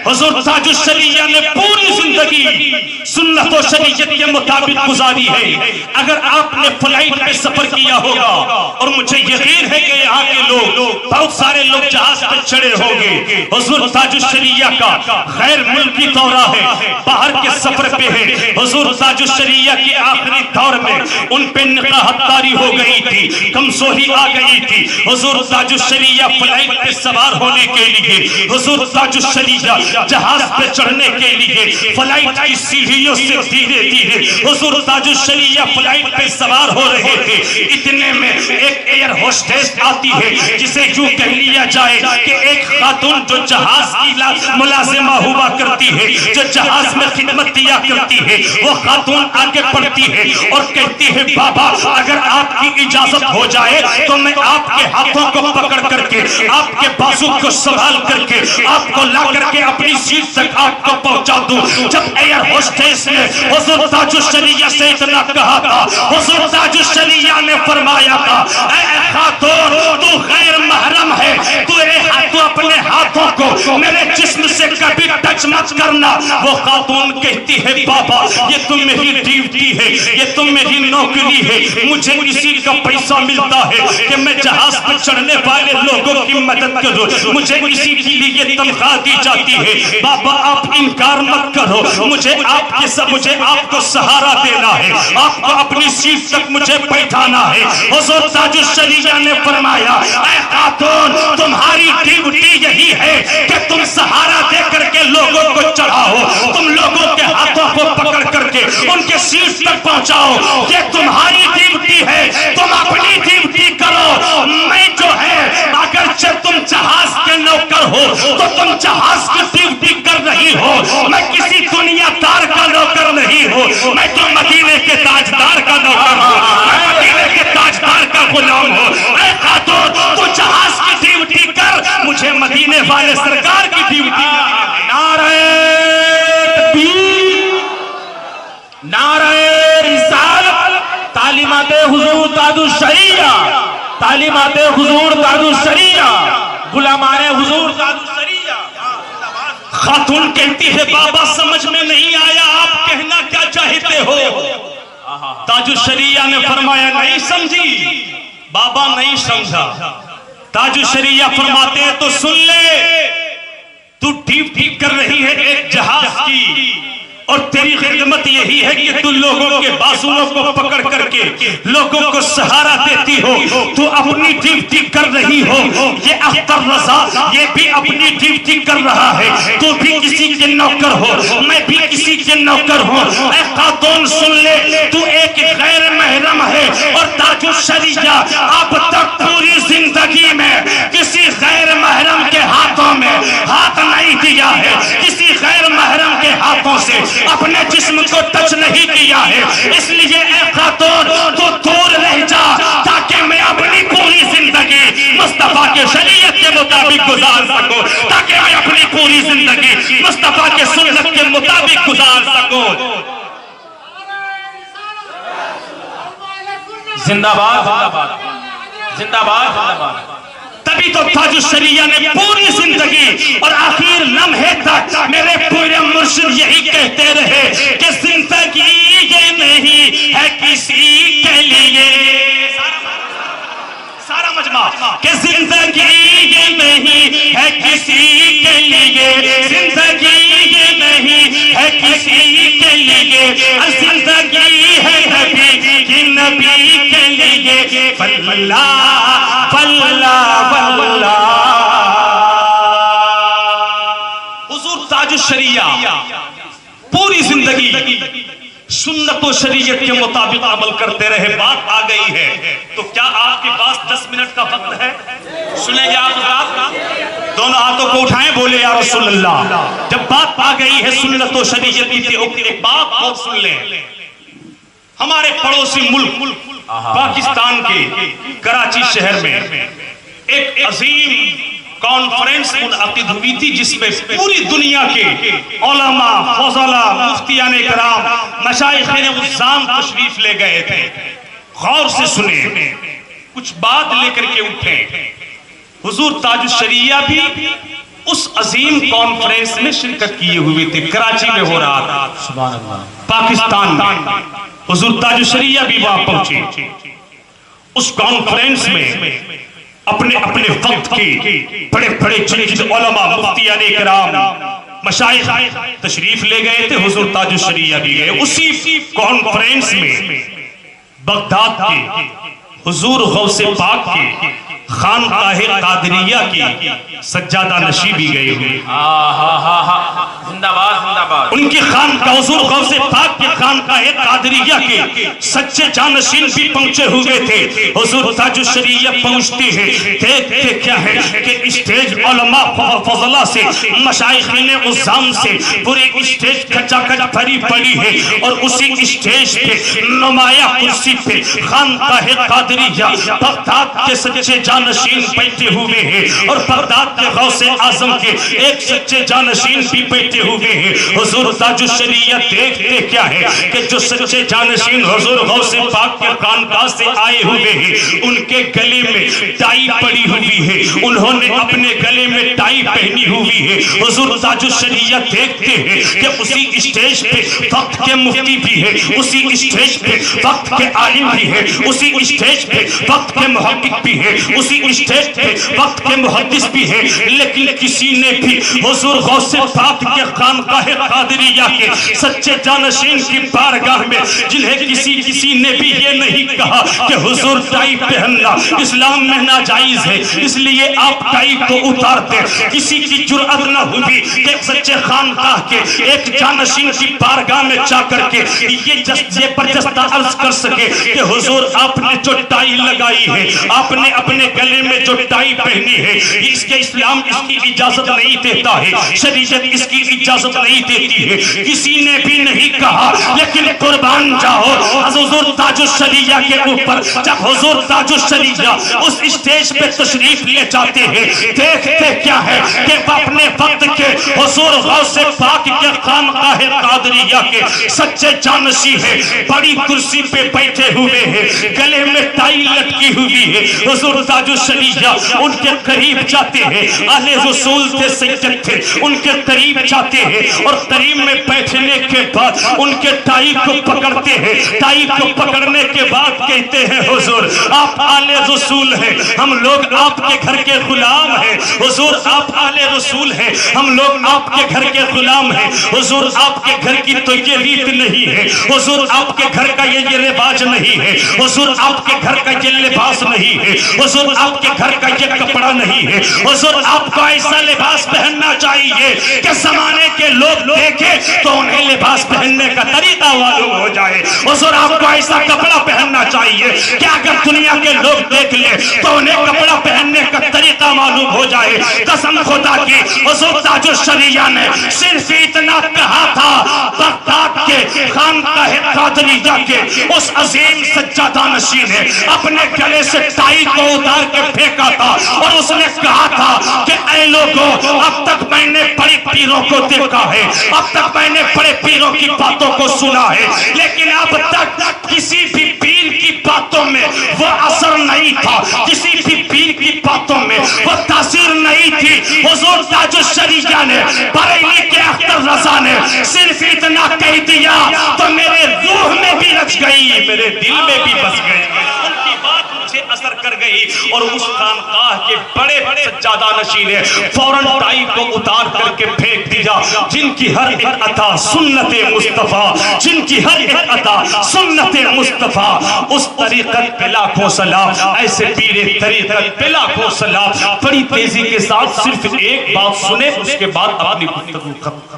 حضور تاج الشریعہ نے پوری زندگی سنت و شریعت کے مطابق گزاری ہے۔ اگر آپ نے فلائٹ پہ سفر کیا ہوگا اور مجھے یقین ہے کہ یہاں کے لوگ بہت سارے لوگ جہاز پہ چڑھے ہوں گے، حضور تاج الشریعہ کا غیر ملکی دورہ ہے، باہر کے سفر پہ ہے، حضور تاج الشریعہ کی آخری دور میں ان پہ نقاہت طاری ہو گئی تھی، کمزوری آ گئی تھی۔ حضور تاج الشریعہ فلائٹ پہ سوار ہونے کے لیے، حضور تاج الشریعہ جہاز پہ چڑھنے کے لیے فلائٹ کی سیڑھیوں سے دھیرے دھیرے حضور تاج الشریعہ فلائٹ پہ سوار ہو رہے تھے۔ اتنے میں ایک ایئر ہوسٹس آتی ہے، جسے یوں کہہ لیا جائے کہ ایک خاتون جو جہاز کی ملازمہ ہوا کرتی ہے، جو جہاز میں خدمت دیا کرتی ہے، وہ خاتون آگے بڑھتی ہے اور کہتی ہے بابا اگر آپ کی اجازت ہو جائے تو میں آپ کے ہاتھوں کو پکڑ کر کے، آپ کے بازو کو سنبھال کر کے، آپ کو لا کر کے اپنی سیٹ تک آپ کو پہنچا دوں۔ جب ایئر ہوسٹس نے حضور تاج الشریعہ سے اتنا کہا تھا، حضور تاج الشریعہ نے فرمایا تھا اے خاتون تو غیر محرم ہے، تو اپنے ہاتھوں کو میرے جسم سے کبھی ٹچ مت کرنا۔ وہ خاتون کہتی ہے بابا یہ تو میری ڈیوٹی ہے، یہ تو میری نوکری ہے، مجھے اسی کا پیسہ ملتا ہے کہ میں جہاز پر چڑھنے والے لوگوں کی مدد کروں، مجھے اسی کے لیے تنخواہ دی جاتی ہے۔ بابا آپ انکار مت کرو، مجھے آپ کو سہارا دینا ہے، آپ کو اپنی سیٹ تک مجھے بیٹھانا ہے۔ حضور تاج الشریعہ نے فرمایا اے خاتون تمہاری ڈیوٹی یہی ہے کہ تم سہارا دے کر کے لوگوں کو چڑھاؤ، تم لوگوں کے ہاتھوں کو پکڑ کر کے ان کے سیٹ تک پہنچاؤ، یہ تمہاری ڈیوٹی ہے، تم اپنی ڈیوٹی کرو۔ میں جو ہے اگرچہ تم جہاز کے نوکر ہو تو تم جہاز کی ڈیوٹی کر رہی ہو، میں کسی دنیا دار کا نوکر نہیں ہوں، میں تو مدینے کے تاجدار کا نوکر ہوں، میں مدینے کے تاجدار کا غلام ہوں۔ اے خاتون تو جہاز کی ڈیوٹی کر، مجھے مدینے والے سرکار کی ڈیوٹی۔ نعرہ تکبیر، نعرہ رسالت، تعلیمات حضور تاج الشریعہ، تعلیمات حضور تاج الشریعہ، غلامان حضور تاج الشریعہ۔ خاتون کہتی ہے بابا سمجھ میں نہیں آیا آپ کہنا کیا چاہتے ہو؟ تاج الشریعہ نے فرمایا نہیں سمجھی؟ بابا نہیں سمجھا۔ تاج الشریعہ فرماتے ہیں تو سن لے، تو ڈیوٹی کر رہی ہے ایک جہاز کی اور تیری خدمت یہی ہے کہ تو لوگوں کے بازوؤں کو پکڑ کر کے لوگوں کو سہارا دیتی ہو، تو اپنی ڈیوٹی کر رہی ہو۔ یہ اختر رضا یہ بھی اپنی ڈیوٹی کر رہا ہے، تو بھی کسی کے نوکر ہو، میں بھی کسی کے نوکر ہوں۔ اے خاتون سن لے، تو ایک غیر محرم ہے اور تاج الشریعہ اب تک پوری زندگی میں کسی غیر محرم کے ہاتھوں میں ہاتھ نہیں دیا ہے، کسی غیر محرم کے ہاتھوں سے اپنے جسم کو ٹچ نہیں کیا ہے، اس لیے اے خاتون تو دور رہ جا تاکہ میں اپنی پوری زندگی مصطفیٰ کے شریعت کے مطابق گزار سکوں، تاکہ میں اپنی پوری زندگی مصطفیٰ کے سنت کے مطابق گزار سکوں۔ زندہ باد، زندہ باد، زندہ باد، زندہ باد۔ تبھی تو تاج الشریعہ نے پوری زندگی اور آخر لمحے تک میرے پورے مرشد یہی کہتے رہے کہ زندگی یہ نہیں ہے کسی کے لیے، سارا مجمع، کہ زندگی یہ نہیں ہے کسی کے لیے، زندگی یہ نہیں ہے کسی کے لیے، زندگی ہے نبی کی، نبی کے لیے، واللہ واللہ واللہ۔ حضور تاج الشریعہ پوری زندگی سنت و شریعت کے مطابق عمل کرتے رہے۔ بات آ گئی ہے تو کیا آپ کے پاس 10 منٹ کا وقت ہے؟ سنیں گے آپ؟ دونوں ہاتھوں کو اٹھائیں، بولے یا رسول اللہ۔ جب بات آ گئی ہے سنت و شریعت کی، ایک بات اور سن لیں۔ ہمارے پڑوسی ملک پاکستان کے کراچی شہر میں ایک عظیم کانفرنس منعقد ہوئی تھی، جس میں پوری دنیا کے علماء، فضلاء، مفتیان کرام، مشائخین عظام تشریف لے گئے تھے۔ غور سے سنیں، کچھ بات لے کر کے اٹھیں۔ حضور تاج الشریعہ بھی اس عظیم کانفرنس میں شرکت کیے ہوئے تھے، کراچی میں ہو رہا تھا، سبحان اللہ، پاکستان میں۔ حضور تاج الشریعہ بھی وہاں پہنچے۔ اس کانفرنس میں اپنے وقت کے بڑے بڑے جنید علماء، مفتیان کرام، مشائخ تشریف لے گئے تھے، حضور تاج الشریعہ بھی گئے۔ اسی کانفرنس میں بغداد کے حضور غوث پاک کے خانقاہ قادریہ کی سجادہ نشی بھی گئے ہوئے، زندہ باد زندہ باد۔ ان کی خانقاہ حضور غوث پاک کے خانقاہ قادریہ کے سچے جانشین بھی پہنچے ہوئے تھے۔ حضور تاج الشریعہ پہنچتے ہیں، دیکھتے کیا ہے کہ اسٹیج علماء فضلہ سے، مشائخین عظام سے پورے اسٹیج کچا کچ بھری پڑی ہے، اور اسی اسٹیج پہ نمایاں کرسی پہ خانقاہ قادریہ بغداد کے سچے جانشین بیٹھے ہوئے ہیں، اور بغداد کے غوث اعظم کے ایک سچے جانشین بھی بیٹھے ہوئے ہیں۔ حضور تاج الشریعہ دیکھتے کیا ہے کہ جو سچے جانشین حضور غوث پاک کے خانقاہ سے آئے ہوئے ہیں، ان کے گلے میں ٹائی پڑی ہوئی ہے، انہوں نے اپنے گلے میں ٹائی پہنی ہوئی ہے۔ حضور تاج الشریعہ دیکھتے ہیں کہ اسی اسٹیج پہ وقت کے مفتی بھی ہے، اسی اسٹیج پہ وقت کے عالم بھی ہے، اسی اسٹیج پہ وقت کے محقق بھی ہے، اسی اسٹیج پہ وقت کے محدث بھی ہے، لیکن کسی نے بھی حضور غوث پاک کے خانقاہ قادریہ کے سچے جانشین کی بارگاہ میں جنہیں کسی نے بھی یہ نہیں کہا کہ حضور ٹائی پہننا اسلام میں ناجائز ہے، اس لیے آپ ٹائی کو اتار دیں۔ کسی کی جرأت نہ ہوئی کہ سچے خانقاہ کے ایک جانشین کی بارگاہ میں جا کر کے یہ برجستہ عرض کر سکے کہ حضور آپ نے جو ٹائی لگائی ہے، آپ نے اپنے گلے میں جو ٹائی پہنی ہے، اس کے اسلام اس کی اجازت نہیں دیتا ہے، شریعت اس کی اجازت نہیں دیتی ہے، کسی نے بھی نہیں کہا۔ لیکن قربان جاؤ حضور تاج الشریعہ کے اوپر جب حضور تاج الشریعہ اس اسٹیج پہ تشریف لے جاتے ہیں، دیکھتے کیا ہے کہ اپنے وقت کے حضور غوث پاک کے خانقاہ قادریہ کے سچے جانشین ہیں، بڑی کرسی پہ بیٹھے ہوئے ہیں، گلے میں ٹائی لٹکی ہوئی ہے۔ حضور تاج الشریعہ ان کے قریب جاتے ہیں، اہل رسول تھے، سید تھے، ان کے قریب جاتے ہیں، اور قریب میں بیٹھنے کے بعد ان کے ٹائی کو پکڑتے ہیں۔ ٹائی کو پکڑنے کے بعد کہتے ہیں حضور آپ اہل رسول ہیں، ہم لوگ آپ کے گھر کے غلام ہیں۔ حضور آپ اہل رسول ہیں، ہم لوگ آپ کے گھر کے غلام ہیں۔ حضور آپ کے گھر کی تو یہ ریت نہیں ہے، حضور آپ کے گھر کا یہ رواج نہیں ہے، حضور آپ کے گھر کا یہ لباس نہیں ہے، حضور آپ کے گھر کا یہ کپڑا نہیں ہے۔ حضور آپ کو ایسا لباس پہننا چاہیے کہ زمانے کے لوگ دیکھیں تو انہیں لباس پہننے کا طریقہ معلوم ہو جائے۔ حضور آپ کو ایسا کپڑا پہننا چاہیے کہ اگر دنیا کے لوگ دیکھ لیں تو انہیں کپڑا پہننے کا طریقہ معلوم ہو جائے۔ قسم خدا کی حضور تاج الشریعہ نے صرف اتنا کہا تھا، بغداد کے خانقاہ قادریہ کے اس عظیم سجادہ نشین نے اپنے گلے سے ٹائی کو اتار کے پھینکا تھا، اور اس نے کہا تھا کہ اے لوگوں اب تک میں نے بڑے پیروں کو دیکھا ہے، اب تک میں نے بڑے پیروں کی باتوں کو سنا ہے، لیکن اب تک کسی بھی پیر کی باتوں میں وہ اثر نہیں تھا، کسی بھی پیر کی باتوں میں وہ تاثیر نہیں تھی۔ حضور تاج الشریعہ نے بریلی کے اختر رضا نے صرف اتنا کہہ دیا تو میرے روح میں بھی رچ گئی، میرے دل میں بھی بس گئی، ان کی بات مجھے اثر کر گئی، اور اس خانقاہ کے بڑے سجادہ نشین نے فوراً ٹائی کو اتار کر کے پھینک دیا۔ جن کی ہر ایک عطا سنت مصطفیٰ، جن کی ہر ایک عطا سنت مصطفیٰ، اس طریقت پہ لاکھوں سلام، ایسے پیر طریقت پہ لاکھوں سلام۔ بڑی تیزی کے ساتھ صرف ایک بات سنیں، اس کے بعد اپنی گفتگو ختم۔